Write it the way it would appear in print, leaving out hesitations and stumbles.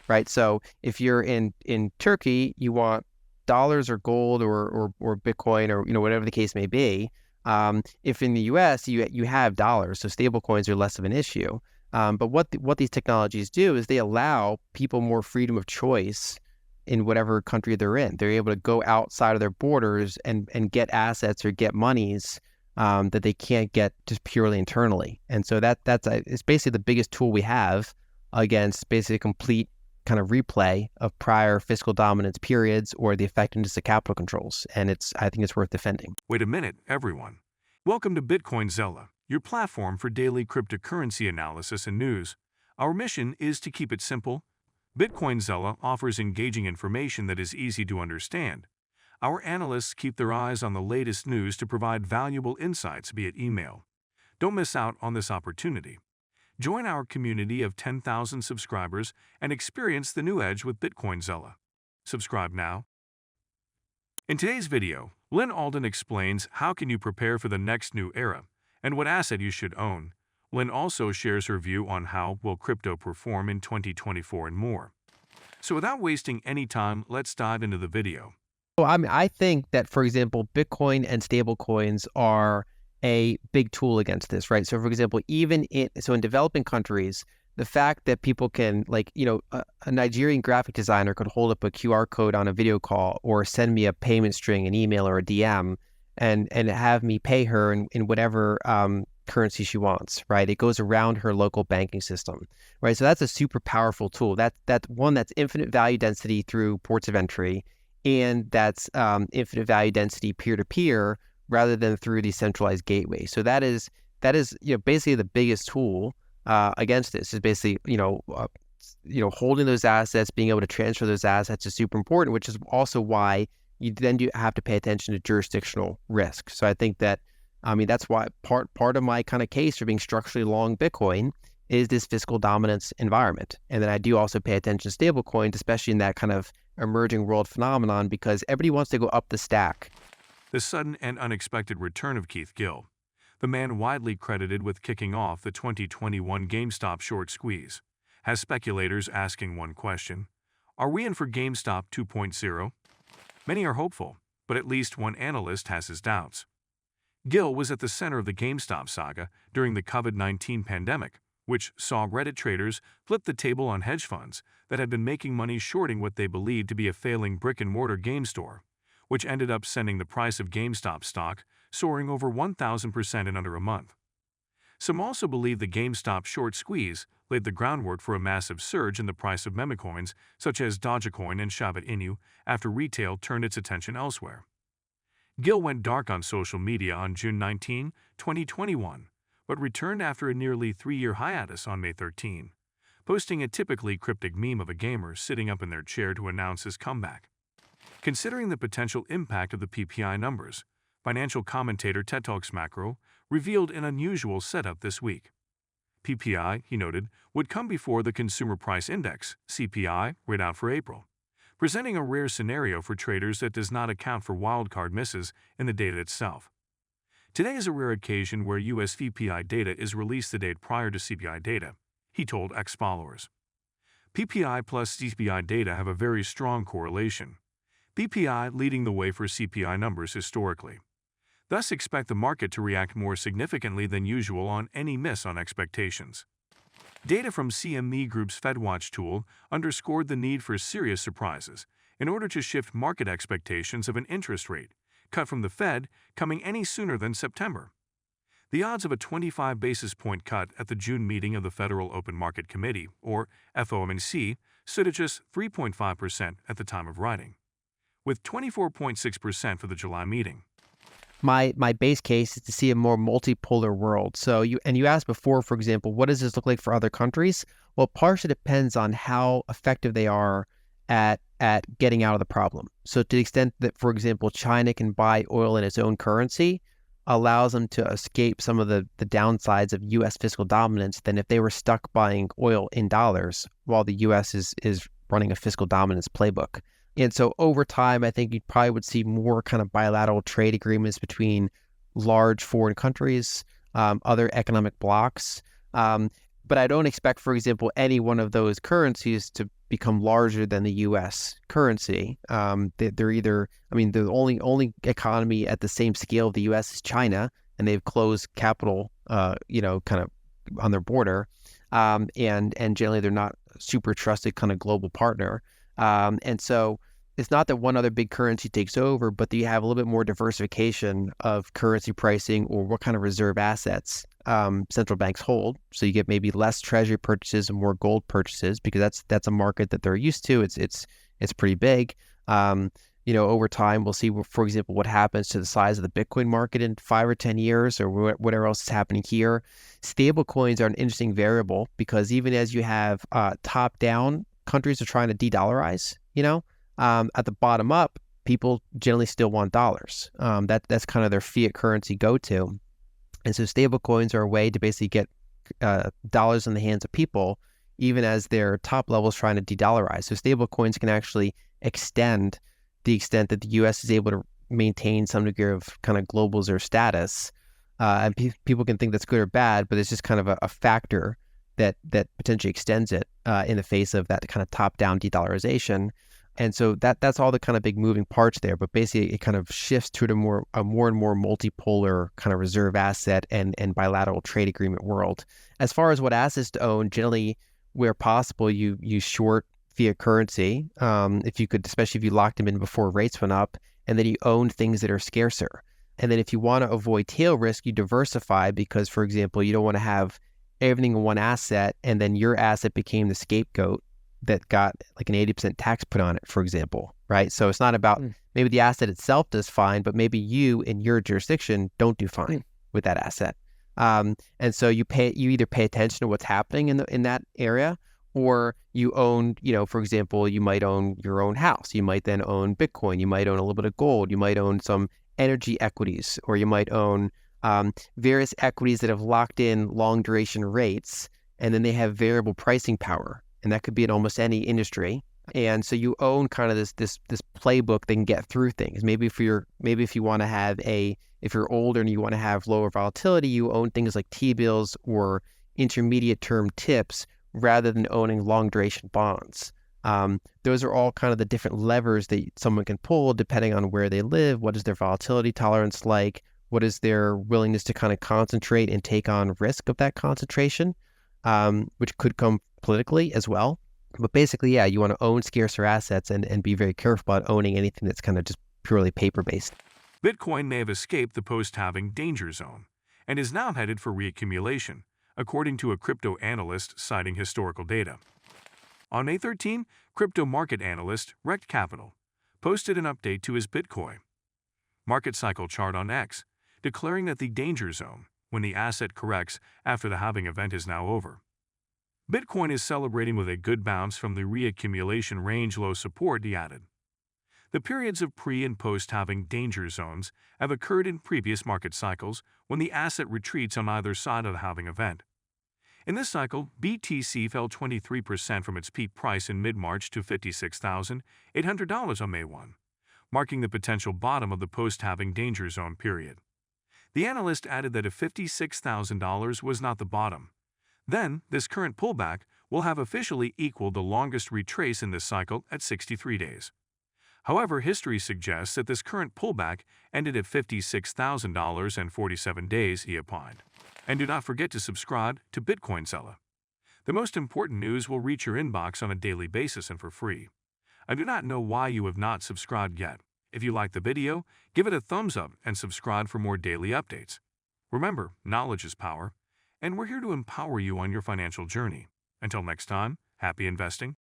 right? So if you're in Turkey, you want dollars or gold or Bitcoin or whatever the case may be. If in the U.S. you have dollars, so stable coins are less of an issue. But what these technologies do is they allow people more freedom of choice in whatever country they're in. They're able to go outside of their borders and get assets or get monies that they can't get just purely internally. And so it's basically the biggest tool we have against basically a complete kind of replay of prior fiscal dominance periods or the effectiveness of capital controls. And I think it's worth defending. Wait a minute, everyone. Welcome to Bitcoinzilla, your platform for daily cryptocurrency analysis and news. Our mission is to keep it simple. Bitcoinzilla offers engaging information that is easy to understand. Our analysts keep their eyes on the latest news to provide valuable insights via email. Don't miss out on this opportunity. Join our community of 10,000 subscribers and experience the new edge with Bitcoinzilla. Subscribe now. In today's video, Lyn Alden explains how can you prepare for the next new era and what asset you should own. Lyn also shares her view on how will crypto perform in 2024 and more. So without wasting any time, let's dive into the video. Well, I mean, I think that, for example, Bitcoin and stable coins are a big tool against this, right? So, for example, in developing countries, the fact that people can, a Nigerian graphic designer could hold up a QR code on a video call or send me a payment string, an email or a DM, and have me pay her in whatever currency she wants, right? It goes around her local banking system, right? So that's a super powerful tool. That's one that's infinite value density through ports of entry, and that's infinite value density peer-to-peer rather than through decentralized gateway. So that is basically the biggest tool against this. Is basically holding those assets, being able to transfer those assets is super important, which is also why you then do have to pay attention to jurisdictional risk. So I think that that's why part of my kind of case for being structurally long Bitcoin is this fiscal dominance environment. And then I do also pay attention to stablecoins, especially in that kind of emerging world phenomenon, because everybody wants to go up the stack. The sudden and unexpected return of Keith Gill, the man widely credited with kicking off the 2021 GameStop short squeeze, has speculators asking one question: are we in for GameStop 2.0? Many are hopeful, but at least one analyst has his doubts. Gill was at the center of the GameStop saga during the COVID-19 pandemic, which saw Reddit traders flip the table on hedge funds that had been making money shorting what they believed to be a failing brick-and-mortar game store, which ended up sending the price of GameStop stock soaring over 1,000% in under a month. Some also believe the GameStop short squeeze laid the groundwork for a massive surge in the price of meme coins such as Dogecoin and Shiba Inu after retail turned its attention elsewhere. Gill went dark on social media on June 19, 2021, but returned after a nearly 3-year hiatus on May 13, posting a typically cryptic meme of a gamer sitting up in their chair to announce his comeback. Considering the potential impact of the PPI numbers, financial commentator TED Talks Macro revealed an unusual setup this week. PPI, he noted, would come before the Consumer Price Index, CPI, read out for April, presenting a rare scenario for traders that does not account for wildcard misses in the data itself. Today is a rare occasion where US PPI data is released the day prior to CPI data, he told ex-followers. PPI plus CPI data have a very strong correlation, PPI leading the way for CPI numbers historically. Thus expect the market to react more significantly than usual on any miss on expectations. Data from CME Group's FedWatch tool underscored the need for serious surprises in order to shift market expectations of an interest rate cut from the Fed coming any sooner than September. The odds of a 25 basis point cut at the June meeting of the Federal Open Market Committee, or FOMC, stood at just 3.5% at the time of writing, with 24.6% for the July meeting. My base case is to see a more multipolar world. So you asked before, for example, what does this look like for other countries? Well, partially depends on how effective they are at getting out of the problem. So to the extent that, for example, China can buy oil in its own currency, allows them to escape some of the downsides of U.S. fiscal dominance than if they were stuck buying oil in dollars while the U.S. is running a fiscal dominance playbook. And so over time, I think you probably would see more kind of bilateral trade agreements between large foreign countries, other economic blocs. But I don't expect, for example, any one of those currencies to become larger than the U.S. currency. They're either, I mean, the only economy at the same scale of the U.S. is China, and they've closed capital, kind of on their border, and generally they're not super trusted kind of global partner. And so it's not that one other big currency takes over, but that you have a little bit more diversification of currency pricing or what kind of reserve assets central banks hold. So you get maybe less treasury purchases and more gold purchases because that's a market that they're used to. It's pretty big. Over time, we'll see, for example, what happens to the size of the Bitcoin market in 5 or 10 years or whatever else is happening here. Stable coins are an interesting variable because even as you have top-down countries are trying to de-dollarize, at the bottom up, people generally still want dollars. That's kind of their fiat currency go-to. And so stable coins are a way to basically get dollars in the hands of people, even as their top level is trying to de-dollarize. So stable coins can actually extend the extent that the U.S. is able to maintain some degree of kind of global reserve status. And people can think that's good or bad, but it's just kind of a factor that potentially extends it in the face of that kind of top-down de-dollarization. And so that's all the kind of big moving parts there. But basically, it kind of shifts to a more and more multipolar kind of reserve asset and bilateral trade agreement world. As far as what assets to own, generally, where possible, you short fiat currency, if you could, especially if you locked them in before rates went up, and then you own things that are scarcer. And then if you want to avoid tail risk, you diversify because, for example, you don't want to have everything in one asset and then your asset became the scapegoat that got like an 80% tax put on it, for example, right? So it's not about maybe the asset itself does fine, but maybe you in your jurisdiction don't do fine with that asset. And so you either pay attention to what's happening in that area, or you own, for example, you might own your own house. You might then own Bitcoin. You might own a little bit of gold. You might own some energy equities, or you might own various equities that have locked in long duration rates, and then they have variable pricing power. And that could be in almost any industry. And so you own kind of this playbook that can get through things. Maybe if you want to have if you're older and you want to have lower volatility, you own things like T-bills or intermediate term tips rather than owning long duration bonds. Those are all kind of the different levers that someone can pull depending on where they live. What is their volatility tolerance like? What is their willingness to kind of concentrate and take on risk of that concentration, which could come politically as well. But basically, yeah, you want to own scarcer assets and be very careful about owning anything that's kind of just purely paper-based. Bitcoin may have escaped the post-halving danger zone and is now headed for reaccumulation, according to a crypto analyst citing historical data. On May 13, crypto market analyst Rect Capital posted an update to his Bitcoin market cycle chart on X, declaring that the danger zone, when the asset corrects after the halving event, is now over. Bitcoin is celebrating with a good bounce from the reaccumulation range low support, he added. The periods of pre- and post-halving danger zones have occurred in previous market cycles when the asset retreats on either side of the halving event. In this cycle, BTC fell 23% from its peak price in mid-March to $56,800 on May 1, marking the potential bottom of the post-halving danger zone period. The analyst added that if $56,000 was not the bottom, then this current pullback will have officially equaled the longest retrace in this cycle at 63 days. However, history suggests that this current pullback ended at $56,000 and 47 days, he opined. And do not forget to subscribe to Bitcoin Seller. The most important news will reach your inbox on a daily basis and for free. I do not know why you have not subscribed yet. If you like the video, give it a thumbs up and subscribe for more daily updates. Remember, knowledge is power, and we're here to empower you on your financial journey. Until next time, happy investing.